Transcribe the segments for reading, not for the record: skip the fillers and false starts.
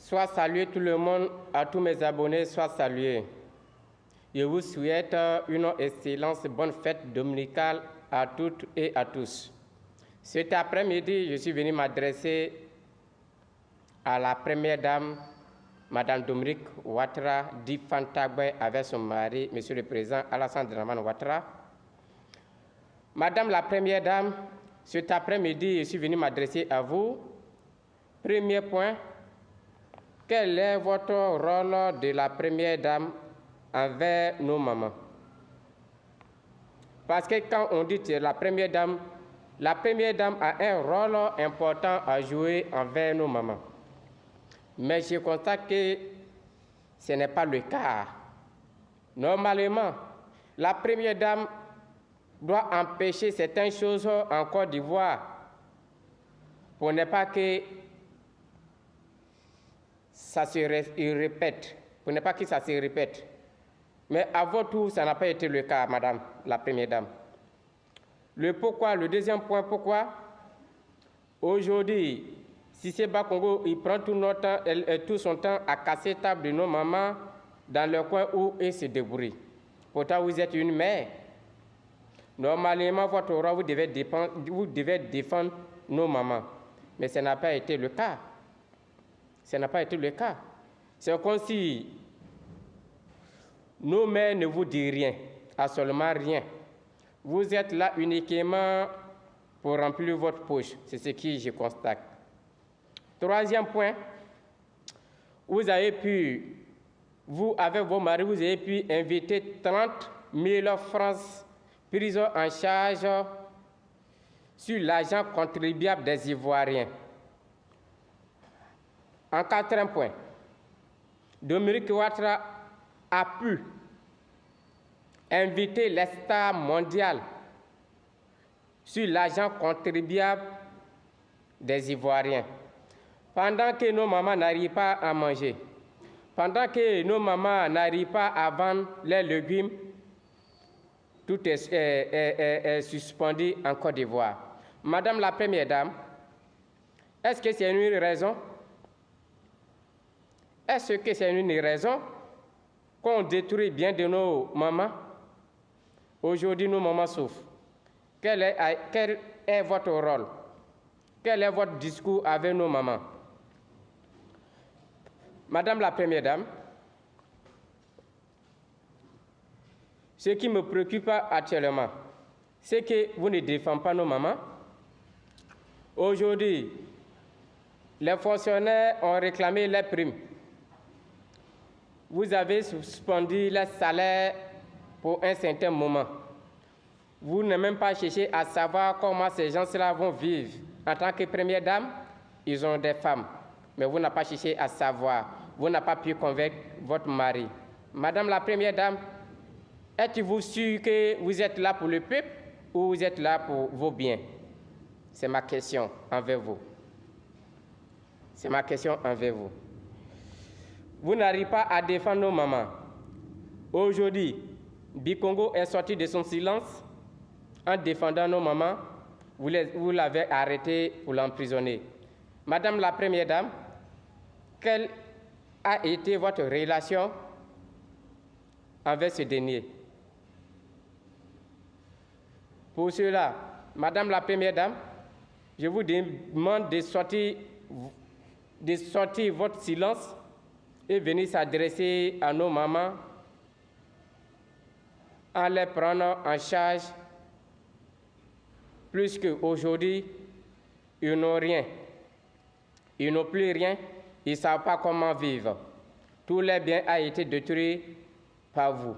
Soit salué tout le monde, à tous mes abonnés, soit salué. Je vous souhaite une excellente bonne fête dominicale à toutes et à tous. Cet après-midi, je suis venu m'adresser à la première dame, Madame Dominique Ouattara, dit Fantagbe, avec son mari, Monsieur le Président Alassane Dramane Ouattara. Madame la première dame, cet après-midi, je suis venu m'adresser à vous. Premier point, quel est votre rôle de la première dame envers nos mamans? Parce que quand on dit la première dame a un rôle important à jouer envers nos mamans. Mais je constate que ce n'est pas le cas. Normalement, la première dame doit empêcher certaines choses en Côte d'Ivoire pour ne pas que ça se répète, pour ne pas que ça se répète. Mais à votre tour, ça n'a pas été le cas, Madame la Première Dame. Le pourquoi, le deuxième point, pourquoi? Aujourd'hui, Cissé Bakongo, il prend tout son temps à casser la table de nos mamans dans le coin où ils se débrouillent. Pourtant, vous êtes une mère. Normalement, votre rôle, vous devez défendre nos mamans. Mais ça n'a pas été le cas. Ça n'a pas été le cas. C'est comme si nos mères ne vous disent rien, absolument rien. Vous êtes là uniquement pour remplir votre poche. C'est ce que je constate. Troisième point, vous avez pu, vous avec vos maris, vous avez pu inviter 30 000 francs pris en charge sur l'argent contribuable des Ivoiriens. En quatrième point, Dominique Ouattara a pu inviter les stars mondiales sur l'argent contribuable des Ivoiriens. Pendant que nos mamans n'arrivent pas à manger, pendant que nos mamans n'arrivent pas à vendre les légumes, tout est suspendu en Côte d'Ivoire. Madame la Première Dame, est-ce que c'est une raison? Est-ce que c'est une raison qu'on détruit bien de nos mamans? Aujourd'hui, nos mamans souffrent. Quel est votre rôle? Quel est votre discours avec nos mamans? Madame la Première Dame, ce qui me préoccupe actuellement, c'est que vous ne défendez pas nos mamans. Aujourd'hui, les fonctionnaires ont réclamé les primes. Vous avez suspendu les salaires pour un certain moment. Vous n'avez même pas cherché à savoir comment ces gens-là vont vivre. En tant que première dame, ils ont des femmes. Mais vous n'avez pas cherché à savoir. Vous n'avez pas pu convaincre votre mari. Madame la Première Dame, êtes-vous sûre que vous êtes là pour le peuple ou vous êtes là pour vos biens? C'est ma question envers vous. C'est ma question envers vous. Vous n'arrivez pas à défendre nos mamans. Aujourd'hui, Bikongo est sorti de son silence en défendant nos mamans. Vous l'avez arrêté pour l'emprisonner. Madame la Première Dame, quelle a été votre relation avec ce dernier? Pour cela, Madame la Première Dame, je vous demande de sortir votre silence et venir s'adresser à nos mamans en les prenant en charge, plus qu'aujourd'hui, ils n'ont rien. Ils n'ont plus rien, ils ne savent pas comment vivre. Tous les biens ont été détruits par vous.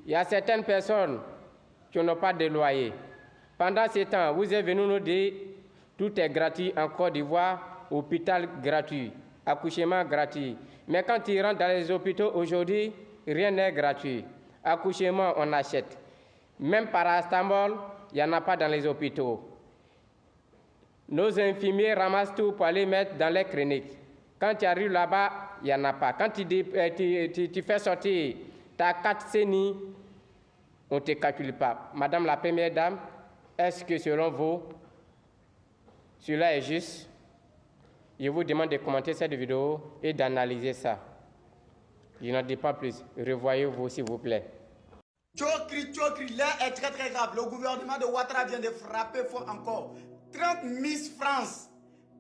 Il y a certaines personnes qui n'ont pas de loyer. Pendant ce temps, vous êtes venus nous dire tout est gratuit en Côte d'Ivoire, hôpital gratuit, accouchement gratuit. Mais quand ils rentrent dans les hôpitaux aujourd'hui, rien n'est gratuit. Accouchement, on achète. Même paracétamol, il n'y en a pas dans les hôpitaux. Nos infirmiers ramassent tout pour aller mettre dans les cliniques. Quand tu arrives là-bas, il n'y en a pas. Quand tu fais sortir ta carte CENI, on ne te calcule pas. Madame la Première Dame, est-ce que selon vous, cela est juste? Je vous demande de commenter cette vidéo et d'analyser ça. Je n'en dis pas plus. Revoyez-vous, s'il vous plaît. Chokri, l'heure est très très grave. Le gouvernement de Ouattara vient de frapper fort encore. 30 Miss France,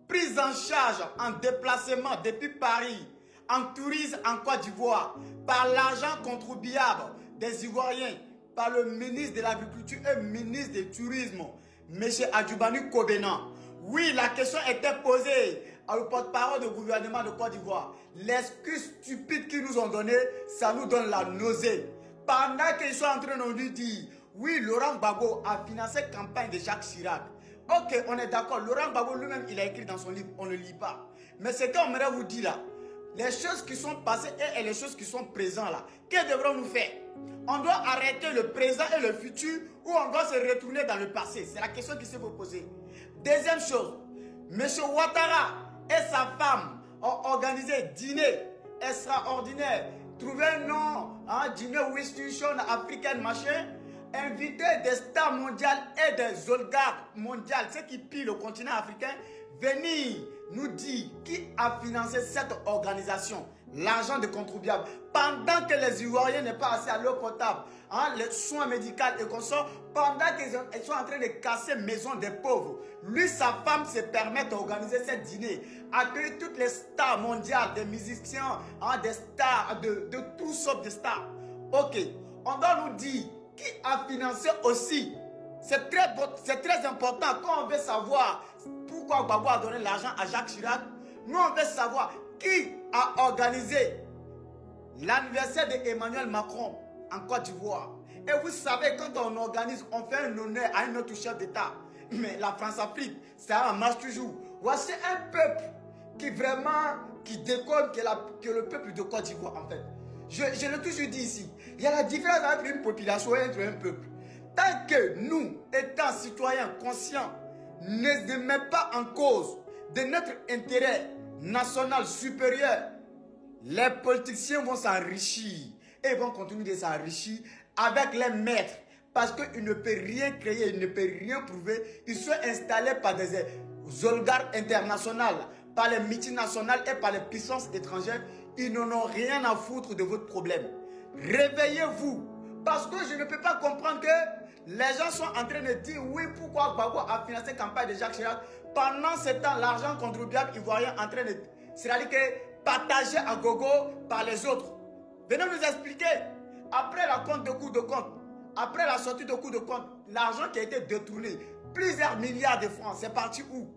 prise en charge en déplacement depuis Paris, en tourisme en Côte d'Ivoire, par l'argent contribuable des Ivoiriens, par le ministre de l'Agriculture et ministre du Tourisme, M. Adjoubani Kobena. Oui, la question était posée au porte-parole du gouvernement de Côte d'Ivoire. L'excuse stupide qu'ils nous ont donnée, ça nous donne la nausée. Pendant qu'ils sont en train de nous dire, oui, Laurent Gbagbo a financé la campagne de Jacques Chirac. Ok, on est d'accord. Laurent Gbagbo lui-même, il a écrit dans son livre, on ne lit pas. Mais ce qu'on aimerait vous dire là, les choses qui sont passées et les choses qui sont présentes là, que devrons-nous faire? On doit arrêter le présent et le futur ou on doit se retourner dans le passé? C'est la question qui se vous poser. Deuxième chose, M. Ouattara et sa femme ont organisé un dîner extraordinaire. Trouver un nom, dîner Winston africaine machin, inviter des stars mondiales et des oligarques mondiales, ceux qui pillent le continent africain, venir nous dire qui a financé cette organisation, l'argent des contribuables, pendant que les Ivoiriens n'ont pas assez à l'eau potable, les soins médicaux et consorts, pendant qu'ils sont en train de casser maison des pauvres. Lui, sa femme se permettent d'organiser ce dîner, accueillir toutes les stars mondiales, des musiciens, des stars, de toutes sortes de stars. Ok, on doit nous dire qui a financé aussi. C'est très important quand on veut savoir pourquoi Gbagbo a donné l'argent à Jacques Chirac. Nous, on veut savoir qui a organisé l'anniversaire d'Emmanuel Macron en Côte d'Ivoire. Et vous savez, quand on organise, on fait un honneur à un autre chef d'État. Mais la France-Afrique, ça marche toujours. Voici un peuple qui déconne que le peuple de Côte d'Ivoire, en fait. Je l'ai toujours dit ici. Il y a la différence entre une population et entre un peuple. Tant que nous, étant citoyens conscients, ne mettons pas en cause de notre intérêt national supérieur, les politiciens vont s'enrichir et vont continuer de s'enrichir avec les maîtres parce qu'ils ne peuvent rien créer, ils ne peuvent rien prouver. Ils sont installés par des oligarques internationales, par les multinationales et par les puissances étrangères. Ils n'en ont rien à foutre de votre problème. Réveillez-vous parce que je ne peux pas comprendre que les gens sont en train de dire oui, pourquoi Gbagbo a financé la campagne de Jacques Chirac. Pendant ce temps, l'argent contribuable ivoirien est en train de, c'est-à-dire que partagé à gogo par les autres. Venez nous expliquer. Après la compte de coup de compte, après la sortie de coup de compte, l'argent qui a été détourné, plusieurs milliards de francs, c'est parti où?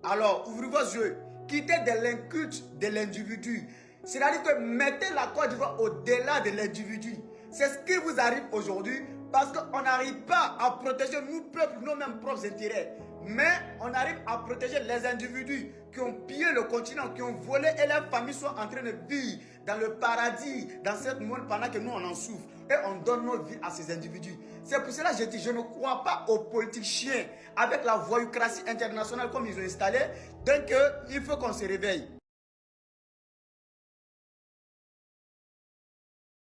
Alors, ouvrez vos yeux, quittez de l'inculte de l'individu. C'est-à-dire que mettez la Côte d'Ivoire au-delà de l'individu. C'est ce qui vous arrive aujourd'hui parce qu'on n'arrive pas à protéger nous, peuple, nos mêmes propres intérêts. Mais on arrive à protéger les individus qui ont pillé le continent, qui ont volé et leurs familles sont en train de vivre dans le paradis, dans cette monde pendant que nous on en souffre. Et on donne nos vies à ces individus. C'est pour cela que je dis, je ne crois pas aux politiciens avec la voyoucratie internationale comme ils ont installé. Donc il faut qu'on se réveille.